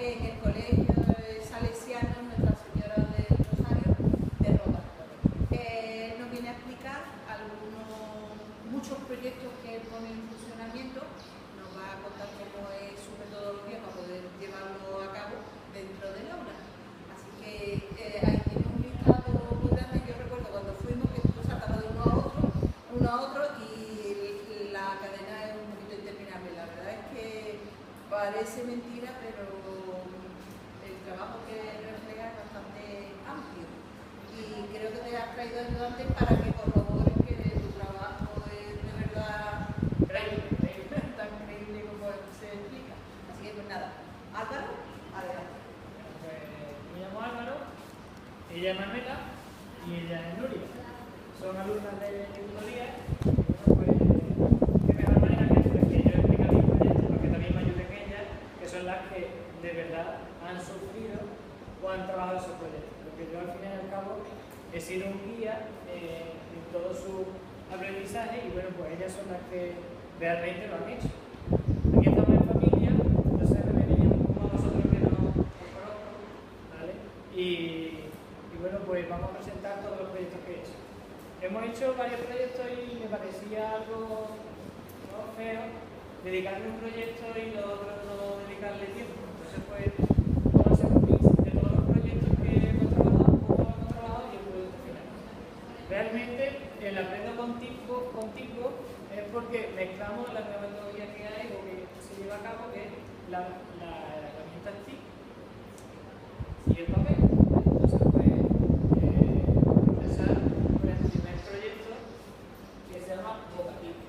en el colegio salesiano Nuestra Señora del Rosario de Rota. Nos viene a explicar muchos proyectos que él pone en funcionamiento, nos va a contar cómo es su metodología para poder llevarlo a cabo dentro del aula. Así que ahí tiene un listado muy grande. Yo recuerdo cuando fuimos que tú saltabas de uno a otro y la cadena es un poquito interminable. La verdad es que parece mentira, pero el trabajo que refleja es bastante amplio. Y creo que te has traído ayudantes para que corroboren que tu trabajo es de verdad tan creíble como se explica. Así que pues nada, Álvaro, adelante. Pues me llamo Álvaro, ella es Manuela y ella es Nuria. Son alumnas de tutoría. Pues, qué mejor manera que yo explicar mis proyectos, porque también me ayuden ellas, que son las que de verdad han sufrido o han trabajado esos proyectos. Porque yo al fin y al cabo he sido un guía en todo su aprendizaje y bueno, pues ellas son las que realmente lo han hecho. Aquí estamos en familia, entonces me venían como vosotros que no os conozco, ¿vale? Y bueno, pues vamos a presentar todos los proyectos que he hecho. Hemos hecho varios proyectos y me parecía algo feo dedicarle un proyecto y lo otro no dedicarle tiempo. Entonces pues vamos a hacer un mix de todos los proyectos que hemos trabajado y el producto final. Realmente el aprendo contigo es porque mezclamos la nueva metodología que hay o que se lleva a cabo, que es la herramienta TIC y el papel. Entonces pues vamos a empezar con el primer proyecto que se llama Vocativo.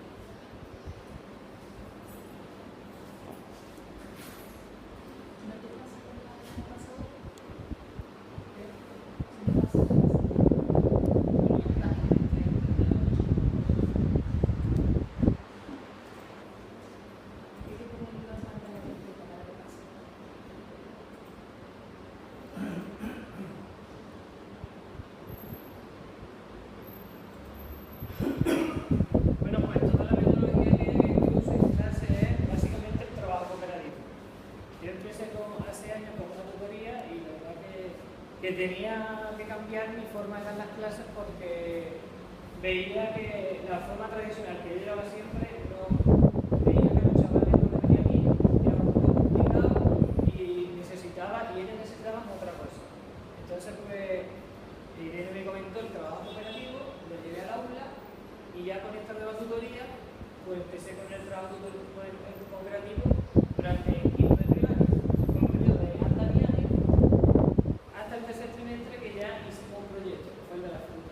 Bueno, pues toda la metodología que uso en clase es básicamente el trabajo cooperativo. Yo empecé hace años con una tutoría y la verdad que tenía que cambiar mi forma de dar las clases porque veía que la forma tradicional que yo llevaba siempre veía que los chavales no venían aquí, era un poco complicado y ellos necesitaban otra cosa. Entonces pues Irene me comentó el trabajo cooperativo, lo llevé al aula y ya con esta nueva tutoría pues empecé con el trabajo cooperativo durante el quinto de primaria. Fue un periodo de andamiaje hasta el tercer trimestre que ya hicimos un proyecto, que fue el de la fruta.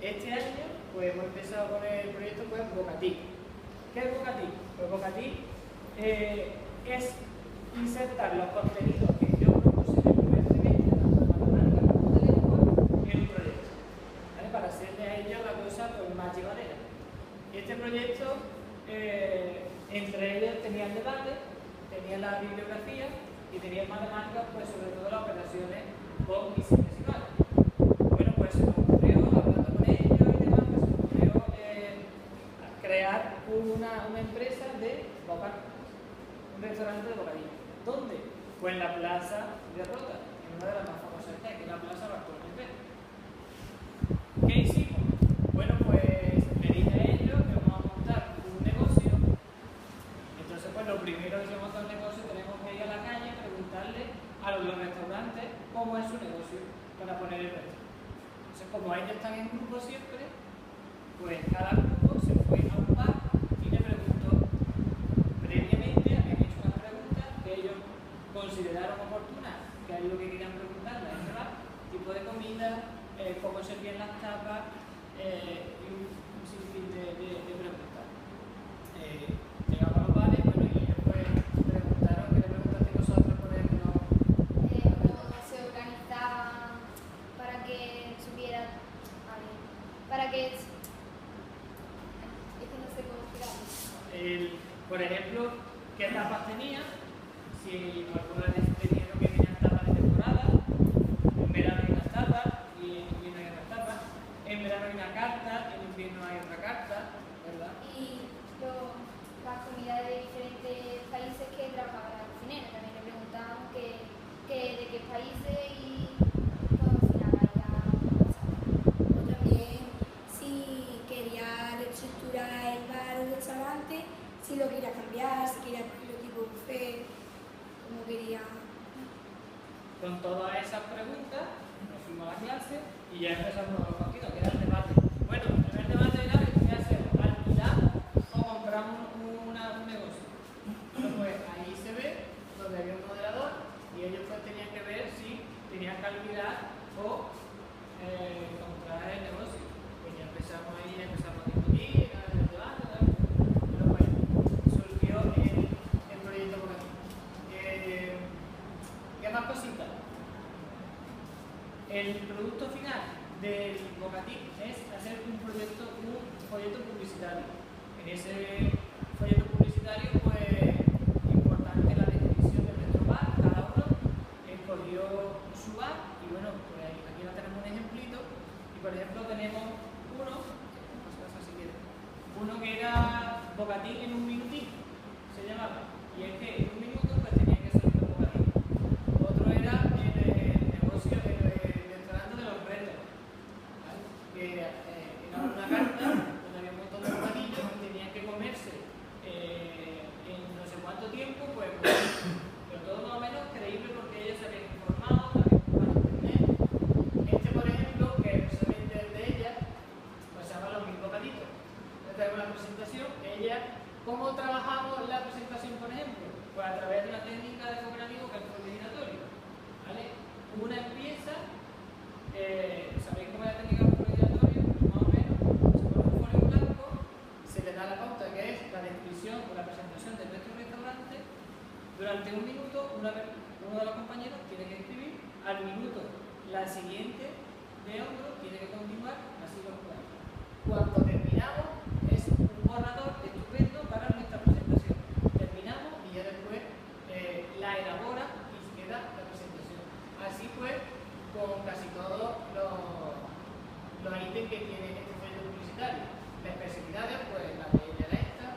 Este año pues hemos empezado con el proyecto pues Vocatí. ¿Qué es Vocatí? Pues Vocatí es insertar los contenidos que yo propuse en el primer trimestre, tanto de matemática como de lengua, en un proyecto, ¿vale? Para hacerle a ellos la cosa pues, más llevadera. Este proyecto, entre ellos tenía el debate, tenía la bibliografía y tenía matemáticas, pues sobre todo las operaciones con y sin decimales. Bueno, pues se me ocurrió, hablando con ellos y demás, pues se me ocurrió crear una empresa de bocadillo, un restaurante de bocadillo. ¿Dónde? Pues en la plaza de Rota, en una de las más famosas que es la plaza Bartolomé. ¿Qué hicimos? Bueno, pues le dije a ellos que vamos a montar un negocio. Entonces, pues lo primero que se monta un negocio tenemos que ir a la calle y preguntarle a los restaurantes cómo es su negocio para poner el resto. Entonces, como ellos están en grupo siempre, pues cada grupo se fue a un bar y le preguntó previamente, habían hecho unas preguntas que ellos consideraron oportunas, que es lo que querían preguntarle a ese bar, tipo de comida, cómo servían las tapas y un sinfín de preguntas. Llegamos a los bares, bueno, y ellos pues preguntaron, ¿qué le preguntaste vosotros, por ejemplo? Cómo se organizaban para que subiera, para que es que no sé cómo explicarlo. Por ejemplo, ¿qué tapas tenía? Si alguna vez tenían que tenían tapas de temporada, en verano hay unas tapas y en invierno hay otras tapas, en verano hay una carta, en invierno hay otra carta, ¿verdad? Y las comidas de diferentes países que trabajaban la cocinera, también le preguntaban países y todo al final ahí ya O también si quería reestructurar el bar o el restaurante, si lo quería cambiar, si quería ponerlo tipo buffet, como quería. Con todas esas preguntas nos fuimos a la clase y ya empezamos los partidos, que era el debate. Bueno, el primer debate era qué hacemos, alquilamos o compramos un negocio. Bueno, pues ahí se ve donde había un moderador y ellos pues tenían que ver si tenían que alquilar o comprar el negocio. Pues ya empezamos ahí, empezamos a discutir, el debate, ¿no? Pero bueno, surgió el proyecto por aquí. ¿Qué más cositas? El producto final del Bocatic es hacer un folleto publicitario. En ese folleto publicitario, pues, importante la descripción de nuestro bar, cada uno escogió su bar y bueno, pues aquí no tenemos un ejemplito y por ejemplo tenemos uno que era Bocatic en un minutito, se llamaba, y es que en un minuto pues tenía que salir los bocadillos. Otro era el negocio, el restaurante de los retos, ¿vale? Que era una carta donde había un montón de bocadillos y tenían que comerse en no sé cuánto tiempo, pues, pero todo más o menos creíble porque ellos se habían informado, habían buscado en internet. Por ejemplo, que precisamente el de ella, pues se llama Los Mil Bocaditos. Tenemos la presentación, ¿cómo trabajamos la presentación, por ejemplo? Pues a través de una técnica de cooperativo que es el giratorio, ¿vale? Una empieza, ¿sabéis cómo es la técnica de giratorio? Más o menos, se pone un folio en blanco, se le da la pauta que es la descripción o la presentación de nuestro restaurante. Durante un minuto, uno de los compañeros tiene que escribir, al minuto la siguiente de otro tiene que continuar, así los cuatro. Cuando terminamos, es un borrador estupendo para nuestra presentación. Terminamos y ya después la elabora y se queda la presentación. Así pues, con casi todos los ítems que tiene este folleto publicitario. Las especialidades, pues la de ella era esta,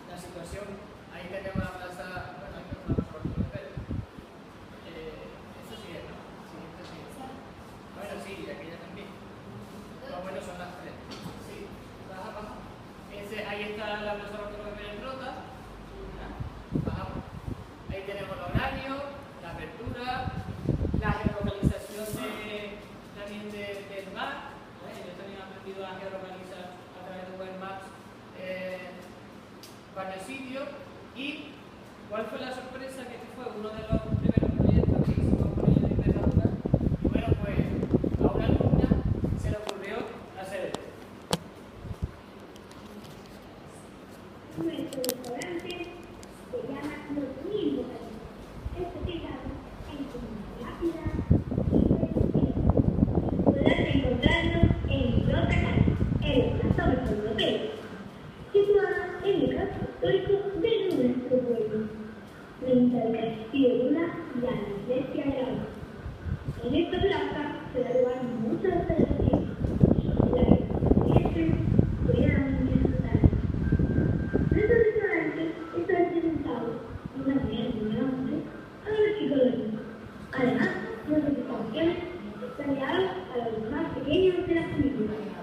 la situación, ahí tenemos la plaza, bueno, ahí tenemos la plaza de Pedro. Eso sí es, ¿no? Siguiente sí es. Bueno, sí, y aquella también. Lo bueno son las tres. Sí, baja. Ahí está la plaza de Pedro Rota. Bajamos. Ahí tenemos los horarios, la apertura, la geolocalización también del bar. Yo también he aprendido a geolocalizar a través de Google Maps varios sitios. ¿Y cuál fue la sorpresa? Que este fue uno de los primeros proyectos que hicimos con ellos de Invernadura. Y bueno, pues a una alumna se le ocurrió hacer esto. Nuestro restaurante se llama Los Mil Bocaditos, especializado en comida rápida y deliciosa. Podrás encontrarnos en Rota Cali, en la Plaza Bartolomé Pérez, situada en el casco histórico de nuestro pueblo, frente al Castillo de Luna y a la Iglesia de la Luna. En esta plaza se da lugar muchas celebraciones, las que pudieran disfrutar. Nuestro restaurante está presentado de una manera muy grande a los psicológicos. Además, nuestras instalaciones están guiadas a los más pequeños de la familia.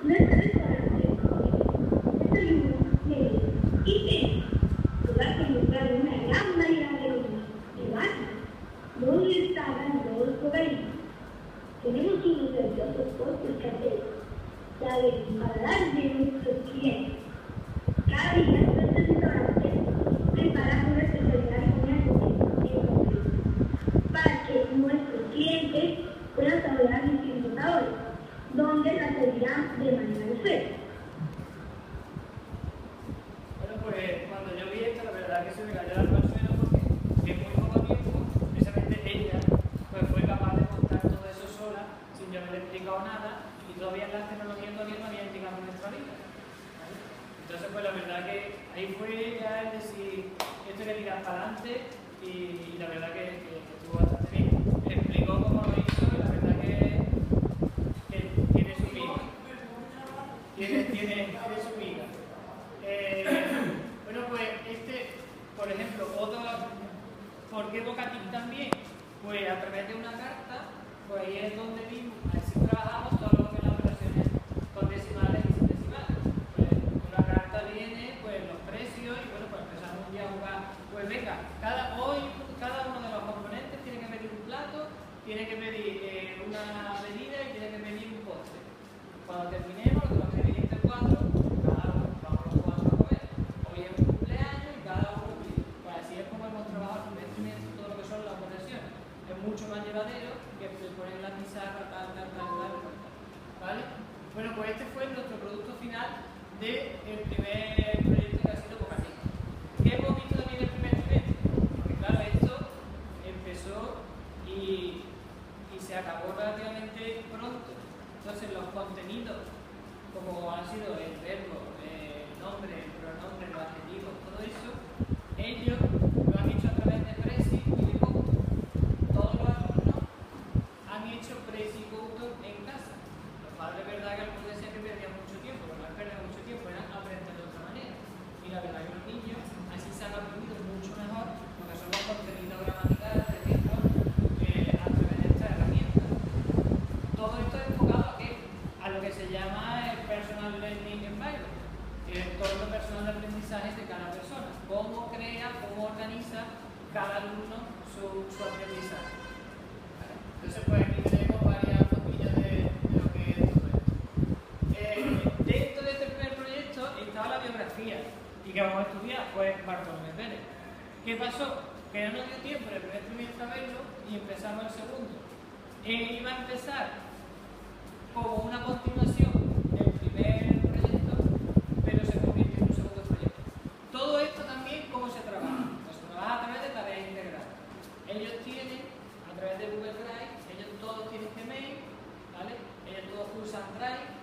Nuestro restaurante desayuno, medio y cena. Podrás encontrar una gran variedad de comidas de barra, donde destacan todos los bocadillos. Tenemos unos deliciosos postres caseros, saben para dar de nuestros clientes. Cada día nuestro restaurante prepara una especialidad con para que nuestros clientes puedan saborear distintos sabores, donde la servirán de manera diferente. Bueno, pues cuando yo vi esto, la verdad que se me cayó la suelo porque en muy poco tiempo, precisamente ella pues fue capaz de montar todo eso sola, sin yo haberle explicado nada, y todavía las tecnologías todavía no habían llegado a nuestra vida. ¿Vale? Entonces, pues la verdad que ahí fue ya el decir, esto hay que tirar para adelante, y la verdad que estuvo bastante bien. Explicó cómo lo hizo, y la verdad que tiene su vida. Tiene su vida. Bueno, pues por ejemplo, ¿por qué Bocatic también? Pues una carta, pues ahí es donde mismo, así trabajamos todo lo que es las operaciones con decimales y sin decimales. Pues en la carta viene pues los precios y bueno, pues empezamos un día a jugar. Pues venga, cada uno de los componentes tiene que pedir un plato, tiene que pedir una bebida y tiene que pedir un postre. Cuando terminemos, lo que va a pedir entre cuatro, cada uno vamos los cuatro a comer. Hoy es un cumpleaños y cada uno pide. Pues así es como hemos trabajado el trimestre todo lo que son las operaciones. Es mucho más llevadero que poner la pizarra, tal. ¿Vale? Bueno, pues este fue nuestro producto final del primer proyecto que ha sido Bocadillo. ¿Qué hemos visto también en el primer trimestre? Porque claro, esto empezó y se acabó relativamente pronto. Entonces los contenidos, como han sido el verbo, el nombre, el pronombre, los adjetivos, todo eso, ellos lo han hecho a través de Prezi y de Couto. Todos los alumnos han hecho Prezi y Couto en casa. Los padres, verdad que algunos decían que perdían mucho tiempo, pero no es perder mucho tiempo, era aprender de otra manera. Y la verdad que los niños así se han aprendido mucho mejor porque son los contenidos gramaticales, de texto, a través de estas herramientas. Todo esto es enfocado a lo que se llama el Personal Learning Environment, el entorno personal de aprendizaje de cada persona. Cómo crea, cómo organiza cada alumno su aprendizaje. ¿Vale? Entonces, pues aquí tenemos varias fotillas de lo que es todo esto. Dentro de este primer proyecto estaba la biografía. ¿Y qué vamos a estudiar? Pues Bartolomé Pérez. ¿Qué pasó? Que no nos dio tiempo en el primer trimestre a verlo y empezamos el segundo. Iba a empezar como una continuación del primer proyecto, pero se convirtió en un segundo proyecto. Todo esto también, ¿cómo se trabaja? Pues se trabaja a través de tareas integradas. Ellos tienen, a través de Google Drive, ellos todos tienen Gmail, ¿vale? Ellos todos usan Drive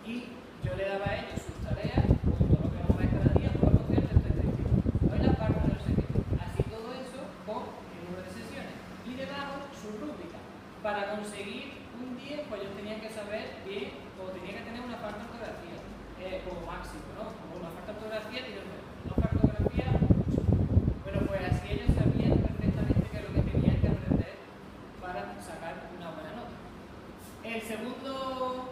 y yo le daba a ellos sus tareas, todo lo que vamos a ver cada día, por lo que esto está escrito. Hoy la parte de no sé qué. Así todo eso con el número de sesiones. Y debajo su rúbrica. Para conseguir un 10, pues ellos tenían que saber bien, o tenían que tener una falta de ortografía, como máximo, ¿no? Como una falta de ortografía y una falta de ortografía, 8. Bueno, pues así ellos sabían perfectamente qué es lo que tenían que aprender para sacar una buena nota. El segundo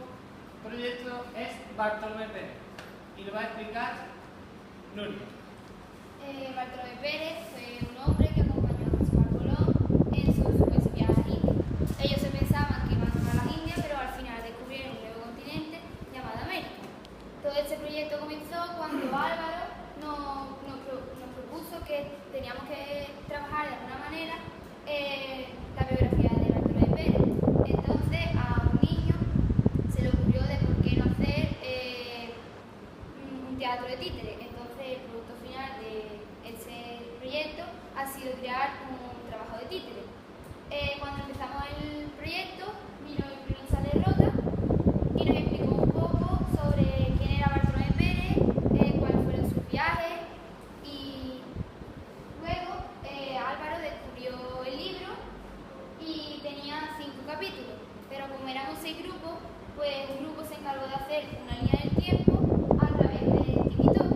proyecto es Bartolomé Pérez y lo va a explicar Nuria. Bartolomé Pérez fue un hombre que acompañó a Cristóbal Colón en su supuesto viaje a las Indias. Ellos se pensaban que iban a las Indias, pero al final descubrieron un nuevo continente llamado América. Todo este proyecto comenzó cuando Álvaro nos propuso que teníamos que trabajar de alguna manera la biografía de Bartolomé Pérez. Entonces a un niño se le ocurrió de por qué no hacer un teatro de títere. Entonces el producto final de ese proyecto ha sido crear un trabajo de títere. Cuando empezamos el proyecto vino el primer Salerrota y nos explicó un poco sobre quién era Bartolomé Pérez, cuáles fueron sus viajes y luego Álvaro descubrió el libro y tenía 5 capítulos, pero como éramos 6 grupos, pues un grupo se encargó de hacer una línea del tiempo a través de TikTok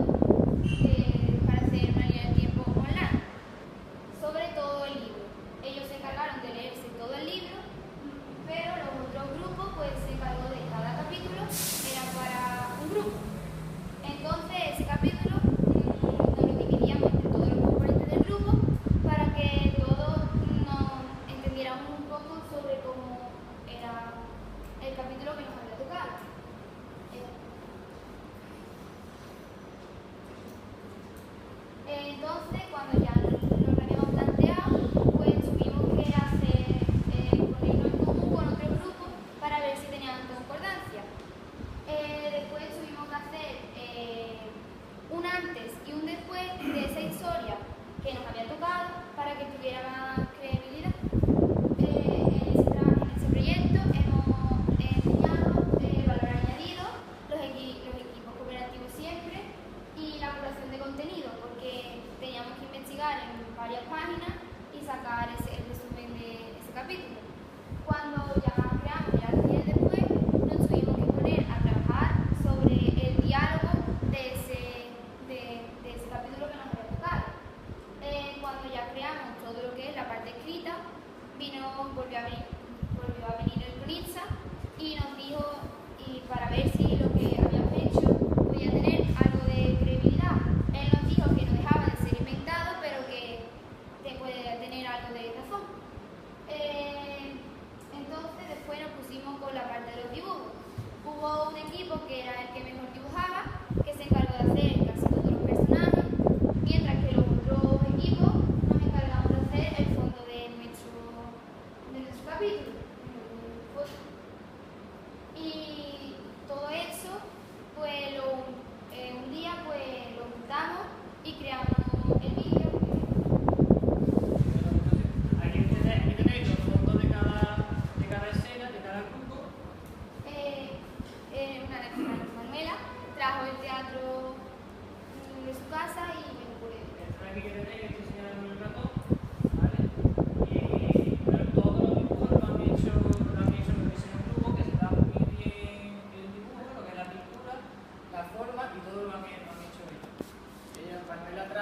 para hacer una línea del tiempo online sobre todo el libro. Ellos se encargaron de leerse todo el libro, pero los otros grupos pues se encargó de cada capítulo, era para un grupo. Entonces ese capítulo nos lo dividíamos entre todos los componentes del grupo para que todos nos entendiéramos un poco sobre cómo era el capítulo que nos había tocado. Entonces, cuando ya nos lo habíamos planteado, pues tuvimos que hacer, ponerlo en común con otros grupos para ver si tenían concordancia. Después tuvimos que hacer un antes y un después de esa historia que nos había tocado para que tuviera más credibilidad. En ese proyecto hemos enseñado valor añadido, los equipos cooperativos siempre y la curación de contenido, porque teníamos que investigar en varias páginas y sacar el resumen de ese capítulo. Cuando ya creamos ya el día después, nos tuvimos que poner a trabajar sobre el diálogo de ese capítulo que nos había tocado. Cuando ya creamos todo lo que es la parte escrita, vino un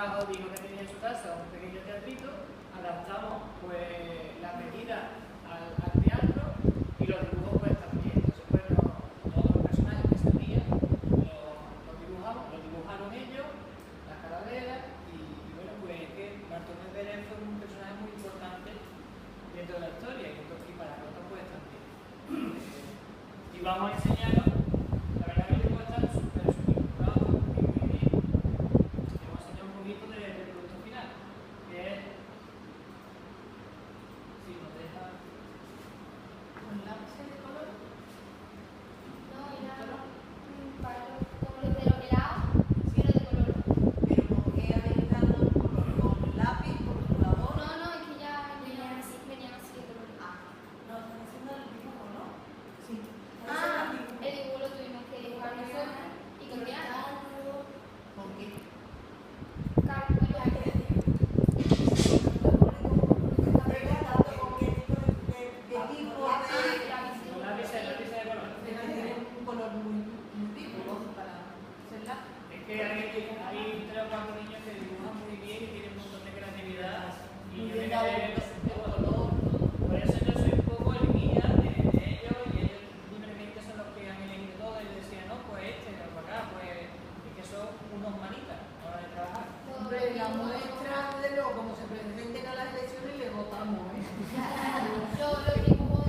trabajo dijo que tenía en su casa un pequeño teatrito, adaptamos pues la medida al teatro y los dibujos pues también. Entonces pues todos los personajes que salían los dibujaron ellos, las calaveras y bueno pues es que Bartolomé Pérez fue un personaje muy importante dentro de la historia y para nosotros pues también. Y vamos a enseñaros, la verdad que el dibujo está súper curado, muy bien. Y vamos a enseñar un poquito del producto final, que es, si nos deja, ¿Con lápices de color? No, era para como los de los helados, pero de color. ¿Pero con qué habéis dado el color? ¿Con lápiz, con rotulador? No, no, es que ya venían así de color. Ah, no, están haciendo el dibujo, ¿no? Sí. Ah, el dibujo lo tuvimos que dibujar nosotros y cambiar. ¿Con qué? los lápices de color. Un color muy vivo para hacerla. Es que hay 3 o 4 niños que dibujan muy bien y tienen un montón de creatividad. Y yo me quedé por eso yo soy un poco el guía de ellos y ellos libremente son los que han elegido todo y decían, no, pues o para acá, pues es que son unos manitas a la hora de trabajar. Hombre, la muestra de luego, como se presenten a las elecciones, le votamos, ¿eh? Los dibujos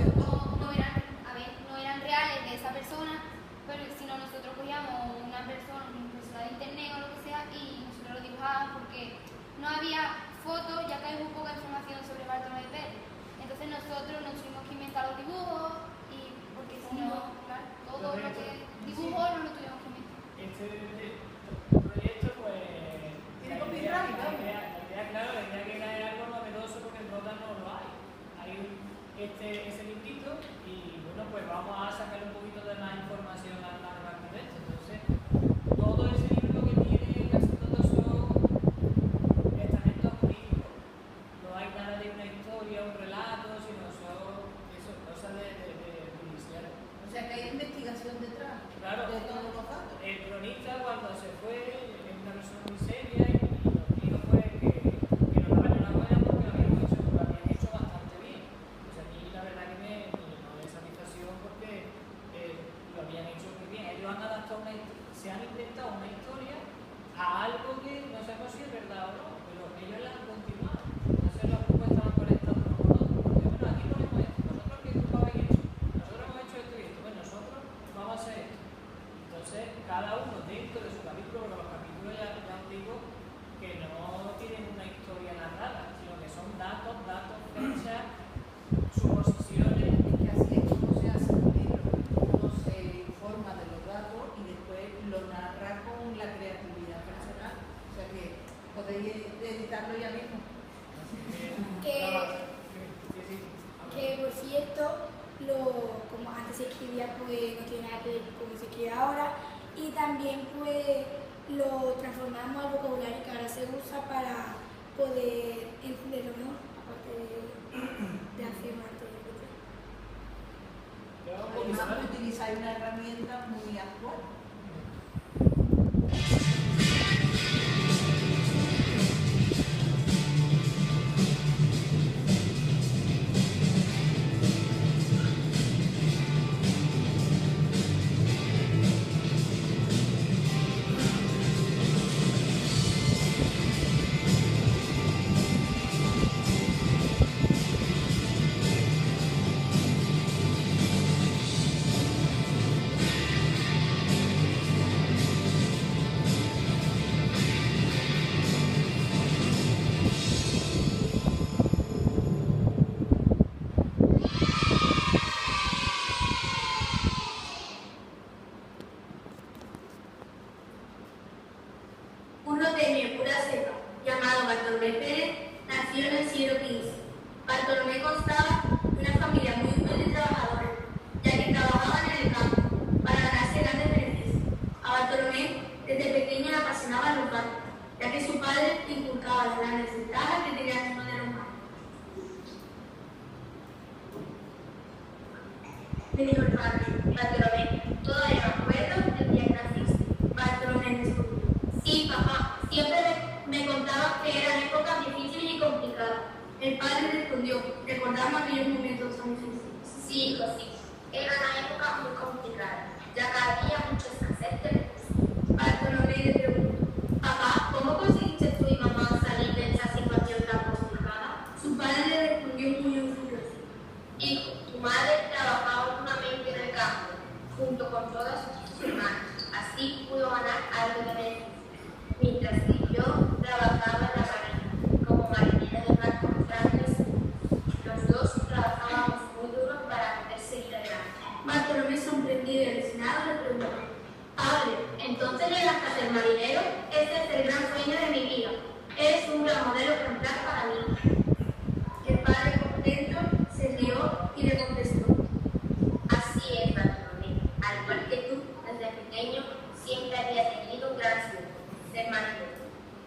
no eran reales de esa persona, pero sino nosotros cogíamos una persona de internet o lo que sea y nosotros lo dibujábamos porque no había fotos, ya que hay muy poca información sobre Bartolomé Pérez. Entonces nosotros nos tuvimos que inventar los dibujos y porque si no, claro, todo lo que dibujó no lo tuvimos que inventar. Este proyecto, pues, Tiene copyright, ¿no? la idea que era algo novedoso porque en Rota no lo hay. Hay ese librito y bueno, pues vamos a sacar un poquito de más información a partir de esto. Entonces, todo ese libro que tiene casi todos son estamentos jurídicos. No hay nada de una historia, un relato, sino son cosas de judiciales. O sea que hay investigación detrás Claro. de todos los datos. El cronista cuando se fue es una persona muy seria y nos dijo pues que nos daban enhorabuena porque lo habían hecho bastante bien. Pues a mí la verdad que me da satisfacción porque lo habían hecho muy bien. Ellos han adaptado se han inventado una historia a algo que no sabemos si es verdad o no, pero ellos la han continuado. Entonces los grupos estaban conectados unos con otros porque bueno, aquí ponemos esto, vosotros qué grupo habéis hecho, nosotros hemos hecho esto y esto, pues nosotros vamos a hacer esto. Entonces, cada uno dentro de su capítulo, porque los capítulos ya os digo que no tienen una historia narrada, sino que son datos, fechas, suposiciones. Es que así es como se hace un libro. Uno se informa de los datos y después lo narra con la creatividad personal. O sea que podéis editarlo ya mismo. Que por cierto, como antes se escribía, pues no tiene nada que ver con cómo se escribe ahora, y también pues lo transformamos al vocabulario que ahora se usa para poder entenderlo mejor, aparte de hacer más Además, utilizáis una herramienta muy actual. Un norteño de pura cepa, llamado Bartolomé Pérez, nació en el siglo XV. Bartolomé constaba de una familia muy humilde y trabajadora, ya que trabajaban en el campo para ganarse grandes beneficios. A Bartolomé, desde pequeño le apasionaban los gatos, ya que su padre le inculcaba las grandes ventajas que tenía uno de los humanos. Me dijo el padre, Bartolomé, todavía me acuerdo del día que naciste. Bartolomé respondió, sí, papá, siempre me contaba padre respondió, recordando aquellos momentos tan difíciles. Sí, hijo, sí. Era una época muy complicada, ya que había mucha escasez de recursos. Bartolomé le preguntó. Papá, ¿cómo conseguiste tú y mamá salir de esa situación tan complicada? Su padre le respondió muy orgulloso. Hijo, tu madre trabajaba duramente en el campo, junto con todas sus hermanas. Así pudo ganar algo de beneficio. Mientras que yo trabajaba en la marina, como marinera de barcos grandes, los dos trabajábamos muy duro para poder seguir adelante. Bartolomé, sorprendido y alucinado, le preguntó. Padre, ¿entonces llegaste a ser marinero? Ese es el gran sueño de mi vida. Eres un gran modelo ejemplar para mí. El padre, contento, se rió y le contestó. Así es, Bartolomé. Al igual que tú, desde pequeño, siempre había tenido un gran sueño, ser marinero.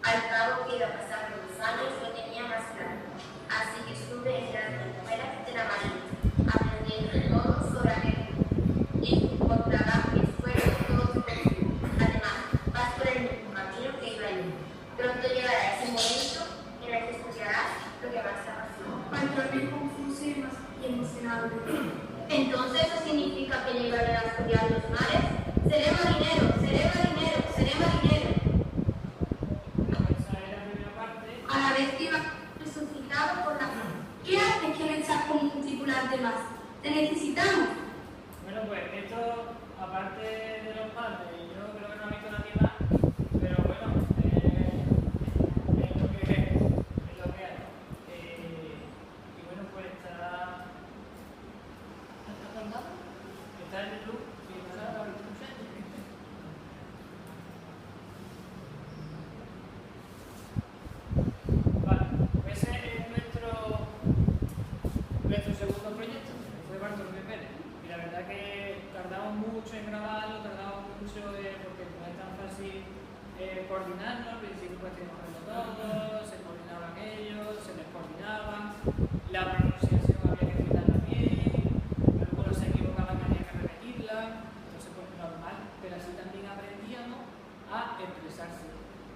Al cabo que iba pasando los años, lo tenía más claro. Así que estuve en las escuelas de la marina, aprendiendo todo sobre aquel mundo. Y por trabajo y esfuerzo todo se consigue. Además, vas por el mismo camino que iba yo. Pronto llegará ese momento en el que estudiarás lo que más te apasiona. Bartolomé, confuso y emocionado, le dijo. Entonces eso significa que llegaré a estudiar los mares. Seré marinero, seré marinero, seré marinero. Esa era la primera parte. A la vez que iba resucitado por la fe. ¿Qué haces que no estás como un tripulante más? Te necesitamos. Bueno, pues esto, aparte de los padres, yo creo que no ha visto nadie más, pero bueno, es lo que hay. Y bueno, pues está en el club, sí, está en el club. Vale, pues ese es nuestro segundo proyecto, que fue Bartolomé Pérez. Y la verdad que tardamos mucho en grabarlo, tardamos mucho porque no es tan fácil coordinarnos. Al principio pues teníamos que verlo todo, se coordinaban ellos, se les coordinaban, la pronunciación había que gritarla bien, algunos se equivocaban y había que repetirla, entonces pues normal, pero así también aprendíamos a expresarse.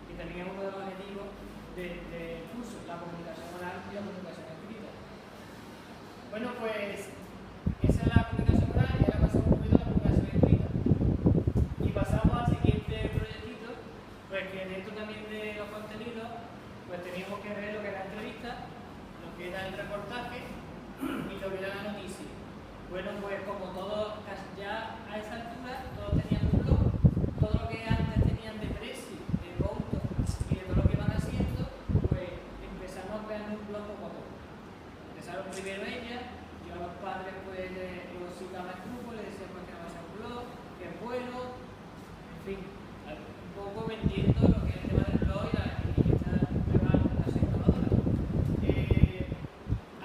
Y también es uno de los objetivos del curso, la comunicación oral y la comunicación escrita. Bueno, pues esa es la comunicación oral y ahora pasamos un poquito a la comunicación escrita. Y pasamos al siguiente proyectito, pues que dentro también de los contenidos, pues teníamos que ver lo que era la entrevista, lo que era el reportaje y lo que era la noticia. Bueno, pues como todos, ya a esa altura, todos tenían un blog, todo lo que antes tenían de precio, de costo y de todo lo que van haciendo, pues empezamos a crear un blog poco a poco. Empezaron primero ella, yo a los padres pues los citaba en grupo, les decía pues que no va a ser un blog, que es bueno, en fin, un poco vendiendo lo que es el tema del blog y esta nueva comunicación innovadora.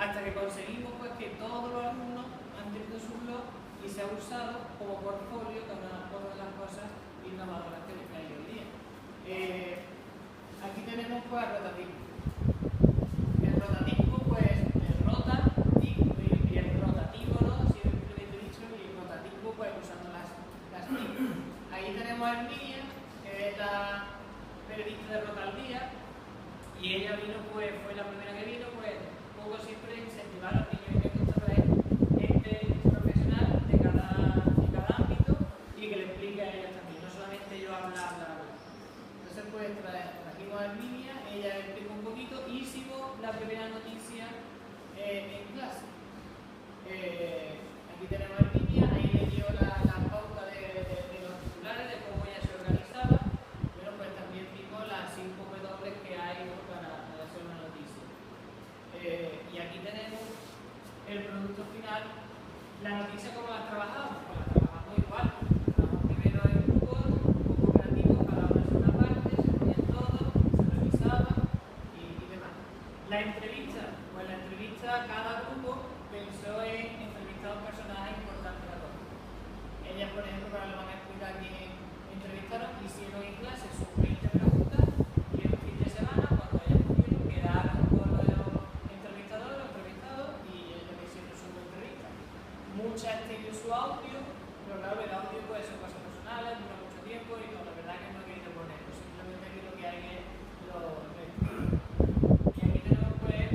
Hasta que conseguimos pues que todos los alumnos han tenido su blog y se ha usado como portfolio, que es una de las cosas innovadoras que hay hoy día. Aquí tenemos pues el rotativo. El rotativo pues el rotativo, ¿no? Siempre he dicho, y el rotativo pues usando las líneas. Ahí tenemos a Herminia, que es la periodista de Rota al Día, y ella vino, pues fue la primera que vino, pues un poco siempre incentivar a los niños que gusta traer gente profesional de cada ámbito y que le explique a ellos también, no solamente yo hablar. Entonces pues trajimos a Herminia, ella explicó un poquito y hicimos la primera noticia en clase. Aquí tenemos a Herminia, ahí le dio la pauta de los titulares, de cómo ella se organizaba. Bueno, pues también vimos las 5 W que hay, ¿no? para hacer una noticia. Y aquí tenemos el producto final. La noticia, ¿cómo la trabajamos? Pues la trabajamos igual. Trabajamos primero en grupos cooperativos, cada una en una parte, se ponían todos, se revisaba y demás. La entrevista, pues la entrevista, cada grupo pensó en entrevistar a un personaje importante de todos. Ellas, por ejemplo, ahora le van a explicar quién entrevistaron, hicieron en clase sus 20 preguntas y el fin de semana, cuando ellas pudieron, quedaron con los entrevistadores, los entrevistados y ellos hicieron su entrevista. Muchas extendió su audio, pero claro, el audio puede ser cosas personales, dura mucho tiempo y no, la verdad que no he querido ponerlo, simplemente aquí lo que hay es lo. Y aquí tenemos pues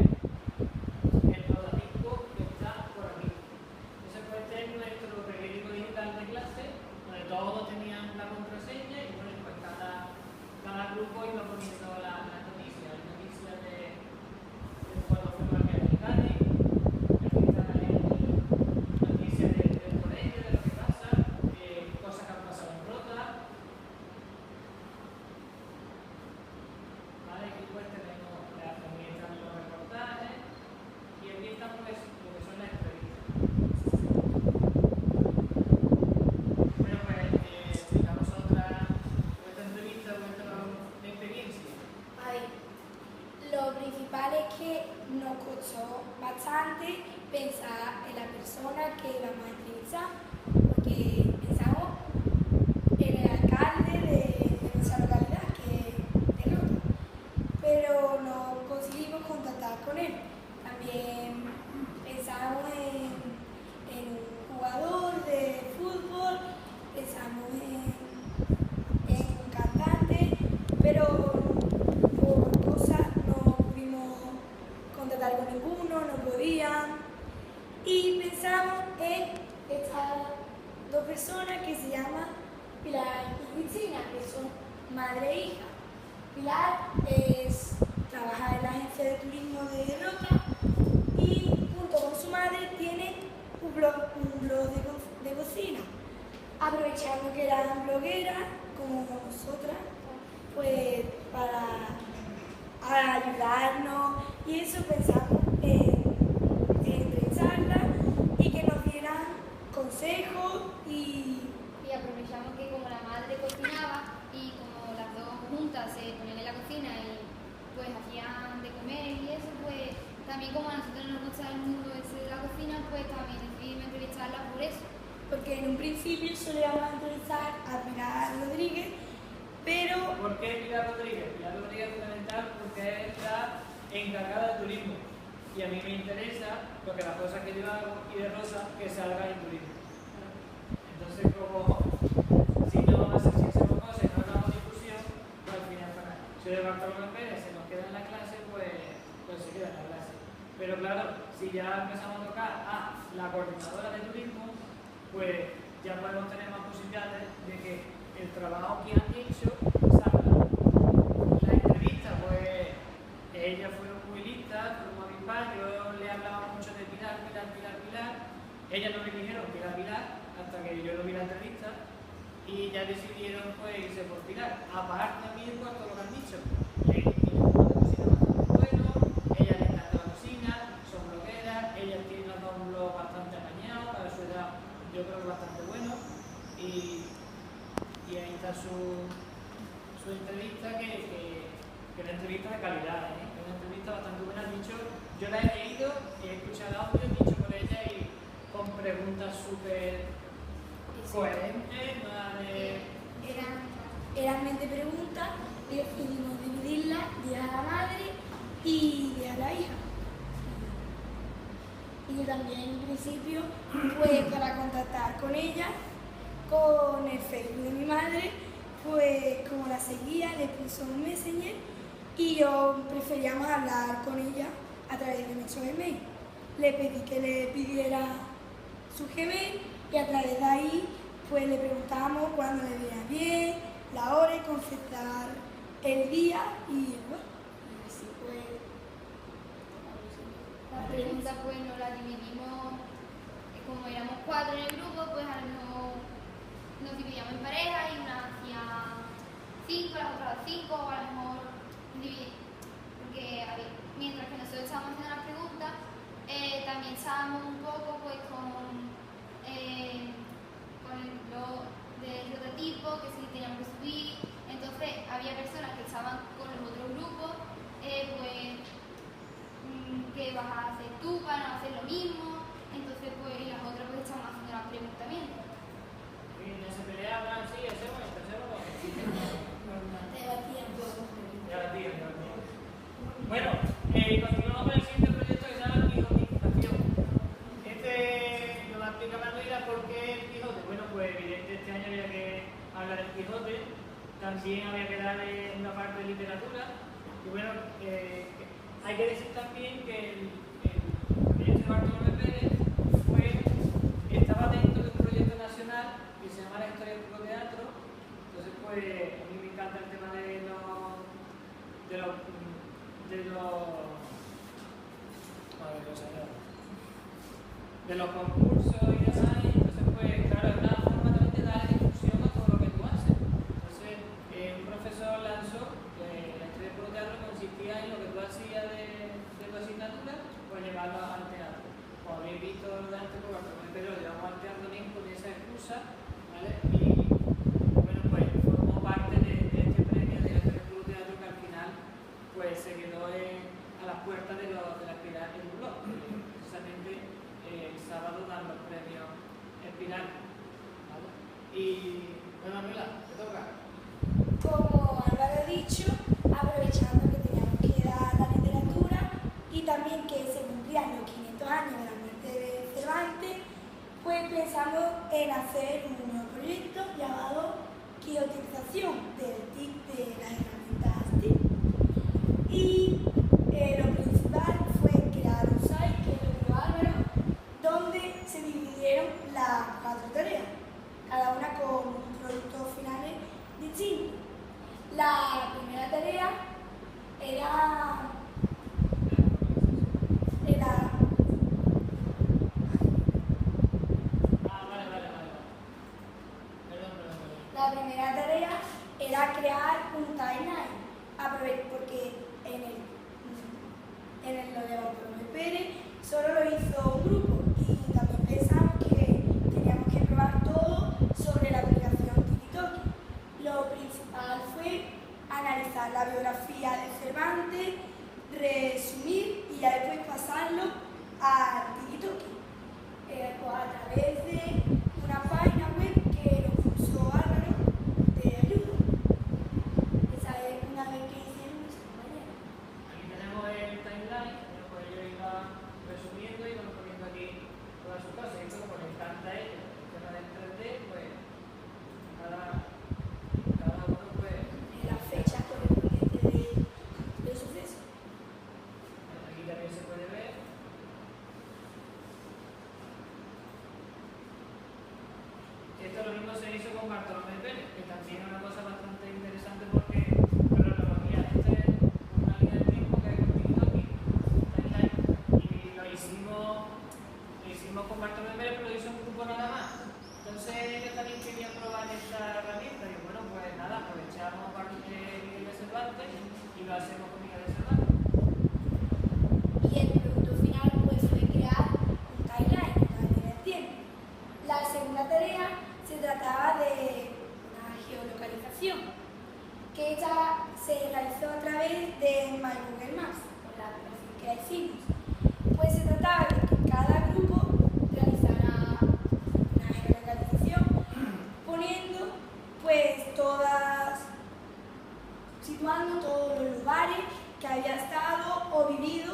principal es que nos costó bastante pensar en la persona que íbamos a entrevistar, porque pensamos en el alcalde de nuestra localidad, que es de Rota, pero no conseguimos contactar con él. También pensamos en un jugador de fútbol, pensamos en un cantante, pero por cosas no pudimos contactar con ninguno, no podían. Y pensamos en estas dos personas que se llaman Pilar y Cristina, que son madre e hija. Pilar trabaja en la agencia de turismo de Rota y junto con su madre tiene un blog de cocina. Aprovechando que eran blogueras como nosotras, pues para ayudarnos y eso pensamos en entrevistarla y que nos dieran consejos Y aprovechamos que como la madre cocinaba y como las dos juntas se ponían en la cocina y pues hacían de comer y eso, pues también como a nosotros nos gusta el mundo ese de la cocina, pues también decidimos entrevistarla por eso. porque en un principio solíamos entrevistar a Pilar Rodríguez, pero ¿Por qué Pilar Rodríguez? Pilar Rodríguez es fundamental porque es la encargada de turismo. Y a mí me interesa, porque las cosas que yo hago y de Rosa, que salga en turismo. Entonces, como si no hacemos cosas y no damos difusión, pues al final para nada. Si de Bartolomé Pérez se nos queda en la clase, pues se queda en la clase. Pero claro, si ya empezamos a tocar a la coordinadora de turismo, pues ya podemos tener más posibilidades de que el trabajo que han hecho salga. La entrevista, pues ella fue muy lista, fue muy avispada, yo le hablaba mucho de Pilar. Ellas no me dijeron Pilar, hasta que yo no vi la entrevista, y ya decidieron pues irse por Pilar. Aparte también por todo lo que han dicho. Tiene un modo de cocina bastante bueno, ella le encanta la cocina, son blogueras, ellas tienen los dos blogs bastante apañados, para su edad yo creo que bastante bueno, y ahí está su entrevista, que es una entrevista de calidad, es una entrevista bastante buena. Han dicho, yo la he leído, he escuchado audio dicho por ella y con preguntas súper coherentes, eran 20 preguntas y decidimos dividirlas, 10 a la madre y 10 a la hija. Y también en principio, pues para contactar con ella, con el Facebook de mi madre, pues como la seguía, le puso un messenger y yo preferíamos hablar con ella a través de nuestro Gmail. Le pedí que le pidiera su Gmail y a través de ahí pues le preguntábamos cuándo le veía bien, la hora y concertar el día y bueno, y así pues. La pregunta pues nos la dividimos, como éramos 4 en el grupo, pues a lo mejor nos dividíamos en pareja y una hacía 5, las otras 5, o a lo mejor dividir. Porque a ver, mientras que nosotros estábamos haciendo las preguntas, también estábamos un poco pues con el blog del prototipo, que sí teníamos que subir. Entonces había personas que estaban con los otros grupos, pues ¿qué vas a hacer tú para no hacer lo mismo? Entonces pues y las otras pues estaban haciendo las preguntas también. y no se peleaban, sí, hacemos esto. Ya. Bueno, continuamos con el siguiente proyecto que se llama Quijotización. Este nos va a explicar Manuela por qué el Quijote. Bueno, pues evidente este año había que hablar del Quijote, también había que darle una parte de literatura, y bueno, hay que decir también que el proyecto de Bartolomé Pérez estaba dentro de un proyecto nacional que se llama la Historia del Puro Teatro. Entonces pues a mí me encanta el tema de los concursos y demás. Entonces pues claro, es una forma también de darle difusión a todo lo que tú haces. Entonces un profesor lanzó la Historia del Puro Teatro, consistía en lo que tú hacías de tu asignatura, pues llevarlo al teatro. Como habéis visto durante el programa, pero lo llevamos al teatro bien con esa excusa, ¿vale? Y bueno, pues formó parte de este premio de la Historia del Puro Teatro, que al final pues se quedó en a las puertas de la actividad en un blog. Precisamente el sábado dan los premios Espiral. ¿Vale? Y bueno, Manuela, te toca. Como Álvaro ha dicho, aprovechando que teníamos que dar la literatura y también que se cumplían los 500 años de la muerte de Cervantes, pues pensamos en hacer un nuevo proyecto llamado Quijotización del TIC de las herramientas TIC. Y lo principal fue crear un site, que lo creó Álvaro, donde se dividieron las 4 tareas, cada una con productos finales distintos. La primera tarea era La primera tarea era crear un timeline, porque en el lo de Bartolomé Pérez solo lo hizo un grupo y también pensamos que teníamos que probar todo sobre la aplicación TikTok. Lo principal fue analizar la biografía de Cervantes, resumir y ya después pasarlo a TikTok a través de una página web que nos puso Álvaro de ayuda. Esa es una vez que hicieron mis compañeros. Aquí tenemos el timeline, pues yo iba resumiendo y iba poniendo aquí todas sus cosas. Y esto como le encanta a ellos, el tema del 3D, pues cada uno pues... La fecha correspondiente del suceso. Aquí también se puede ver. Esto lo mismo se hizo con Bartolomé Pérez, que también es una cosa bastante interesante porque cronología, esta es una línea de tiempo que hay con TikTok y lo hicimos con Bartolomé Pérez, pero lo hizo un grupo nada más. Entonces ellos también querían probar esta herramienta y bueno, pues nada, aprovechamos parte de Cervantes y lo hacemos con Miguel de Cervantes. Y el producto final pues fue crear un timeline, una línea de tiempo. La segunda tarea se trataba de una geolocalización, que esta se realizó a través de My Google Maps, con la aplicación que hicimos. Pues se trataba de que cada grupo realizara una geolocalización, poniendo pues situando todos los lugares que había estado o vivido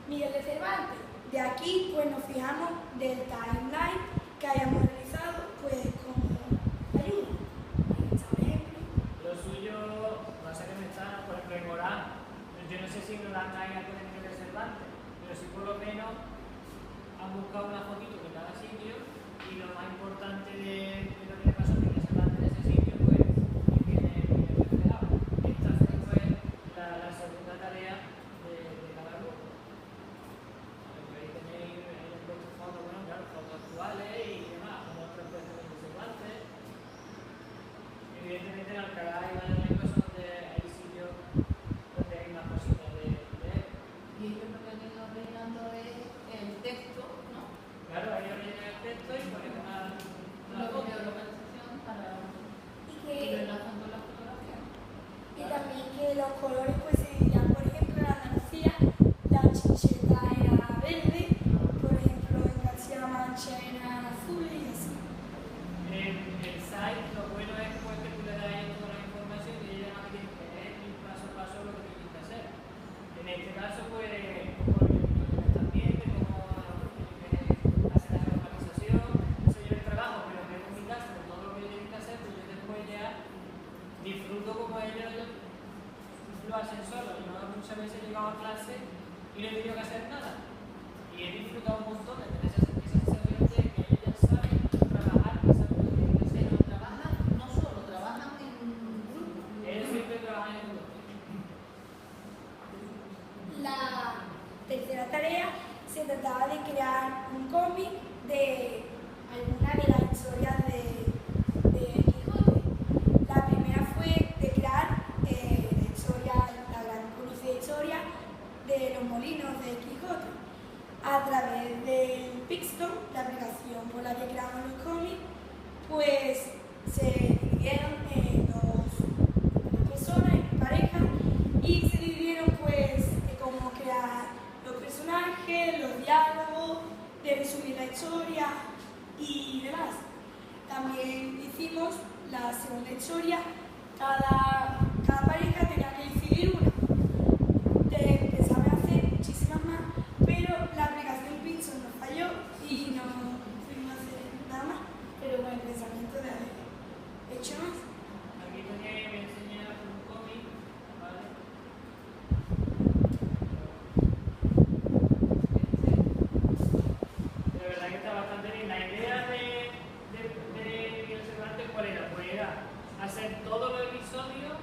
Miguel de Cervantes. De aquí pues nos fijamos del timeline que hayamos realizado pues como ayuda. Por ejemplo. Lo suyo, pasa que me está, por ejemplo, en Orán, yo no sé si en Orán hay algo de Miguel de Cervantes, pero sí por lo menos han buscado una fotito de cada sitio y lo más importante de lo que le pasó a Miguel de Cervantes en ese sitio, pues, y tiene reflejado. Esta fue la segunda tarea de cada grupo. Ahí tenéis fotos, bueno, claro, fotos actuales y demás, como otras cosas de Cervantes. Evidentemente en Alcalá hay varias cosas donde hay sitios donde hay más cositas de él. Y ellos lo que han ido rellenando es el texto, ¿no? Claro, ahí rellenan el texto y ponen una Lo foto. de localización para Y y relazando la fotografía. Y también que los colores pues se dividían, por ejemplo, en Andalucía la chincheta era verde, por ejemplo en García-La Mancha era azul y así. El site, lo bueno es pues, que tú le das ahí toda la información y ella no tiene que leer y paso a paso lo que tienes que hacer. En este caso, pues, como también de cómo hacer la normalización, eso yo el trabajo, pero que en mi caso, de todo lo que yo tengo que hacer, pues yo después ya disfruto como ellos lo hacen solo. Yo muchas veces he llegado a clase y no he tenido que hacer nada. Y he disfrutado un montón de tener esa sensación de que ellos ya saben trabajar, que saben lo que tienen que hacer. Pero trabajan, no solo, trabajan en grupo. Ellos siempre trabajan en grupo. La tercera tarea se trataba de crear un cómic de alguna de las historias de Quijote. La primera fue de crear la gran conocida historia de los molinos de Quijote. A través del Pixton, la aplicación por la que creamos los cómics, pues se dividieron en dos personas, en pareja, y se dividieron pues cómo crear personajes, los diálogos, de resumir la historia y demás. También hicimos la segunda historia, cada pareja tenía que decidir una. Pensaba en hacer muchísimas más, pero la aplicación Pinson nos falló y no pudimos hacer nada más, pero con el pensamiento de haber hecho más. Aquí tenía que enseñar un cómic, ¿vale? De verdad que está bastante bien. La idea de Miguel Cervantes, ¿cuál era? Pues era hacer todos los episodios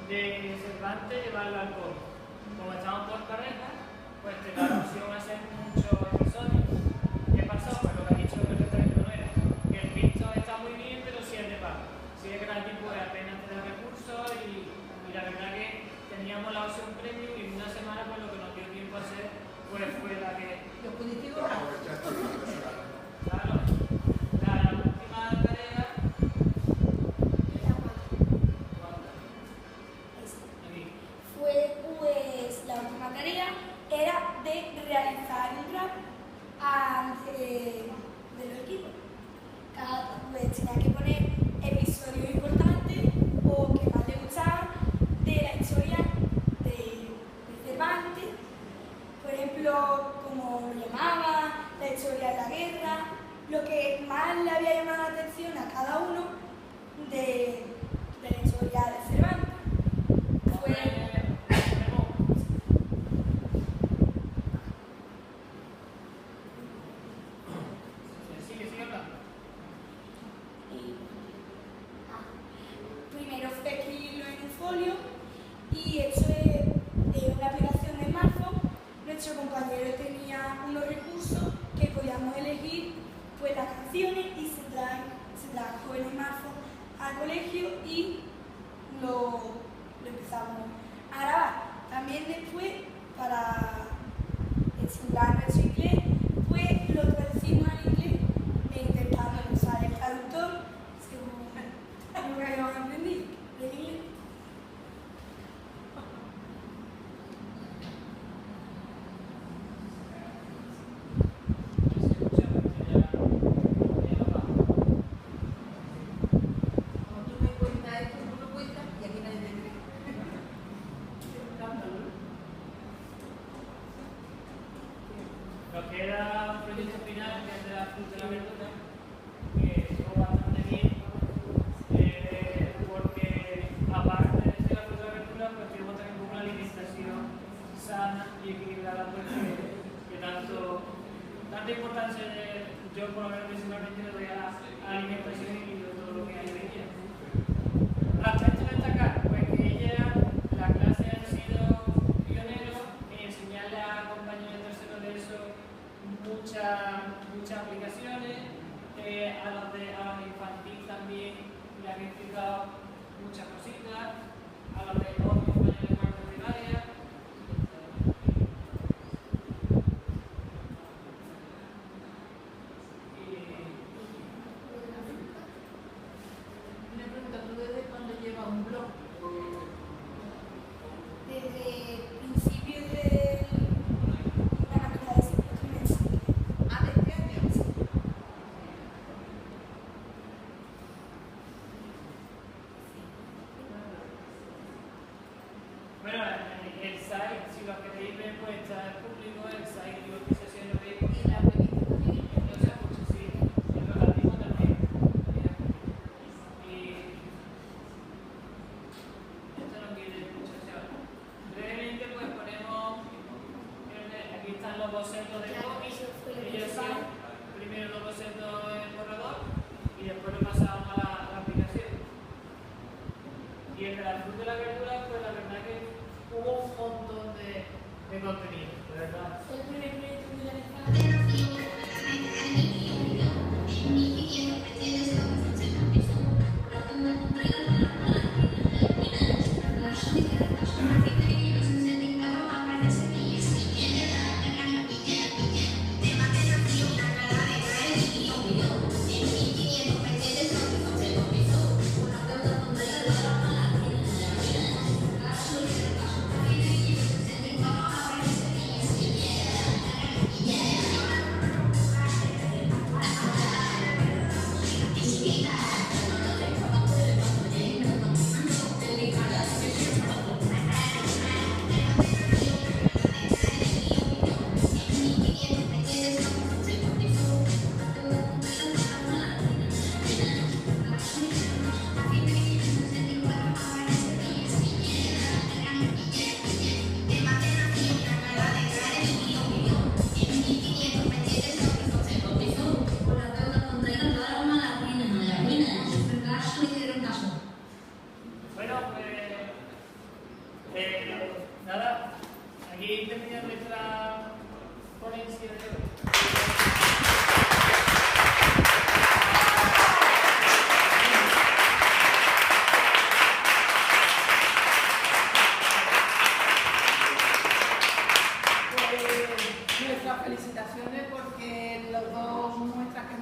de Cervantes, llevarlo al cómic. Como estamos por pareja, pues te da la opción a hacer muchos episodios. ¿Qué pasó? Pues lo que ha dicho el referente no era. Que el visto está muy bien, pero si es de pago. Si es gratis, pues apenas te da recursos y la verdad que teníamos la opción premium y en una semana pues lo que nos dio tiempo a hacer pues fue la que... ¿Los pudiste borrar? Claro, la última tarea... Aquí. Fue pues la última tarea era de realizar un rap de los equipos. Cada pues tenía que poner episodios importantes o que más le gustaban de la historia de Cervantes. Por ejemplo, cómo lo llamaba, la historia de la guerra, lo que más le había llamado la atención a cada uno de la historia de Cervantes. Sigue hablando. Primero fue escribirlo en un folio y eso es una aplicación de smartphone. Nuestro compañero tenía unos recursos que podíamos elegir pues las canciones y se trajo el smartphone al colegio y lo empezamos a grabar. También después, para estimular nuestro inglés, pues lo traducimos al inglés e intentando usar el traductor según lo que habíamos aprendido del inglés. Como tú me cuentas esto, tú lo cuentas y aquí nadie te cree. Nos queda un proyecto final que es de la fruta y la verdura, que estuvo bastante bien, porque aparte de la fruta y la verdura, pues queremos también con una alimentación sana y equilibrada, pues que tanta importancia yo por lo menos principalmente le doy a la alimentación y de todo lo que hay en ella. Aspecto a destacar, pues que ella, la clase han sido pioneros en enseñarle a compañeros de tercero de eso muchas aplicaciones, a los de infantil también le han explicado muchas cositas, a los de otros compañeros de cuarto primaria. Una pregunta, ¿tú desde cuándo llevas un blog? Desde principios de la Navidad de septiembre. Ah, ¿de este año? Bueno, el site, si lo queréis ver, pues está público, el site de organización lo veis. Y la revista también. No se escucha, sí, el relativo también. Y esto no quiere escuchación. Brevemente, pues ponemos, aquí están los bocetos de cómic, ellos hacían primero los bocetos en el corredor y después lo pasamos a la aplicación. Y el de la fruta y la verdura, pues la verdad que hubo un montón de contenido, de verdad. Fue el primer proyecto que realizamos. Y termina nuestra ponencia de hoy. Nuestras felicitaciones porque los dos muestras que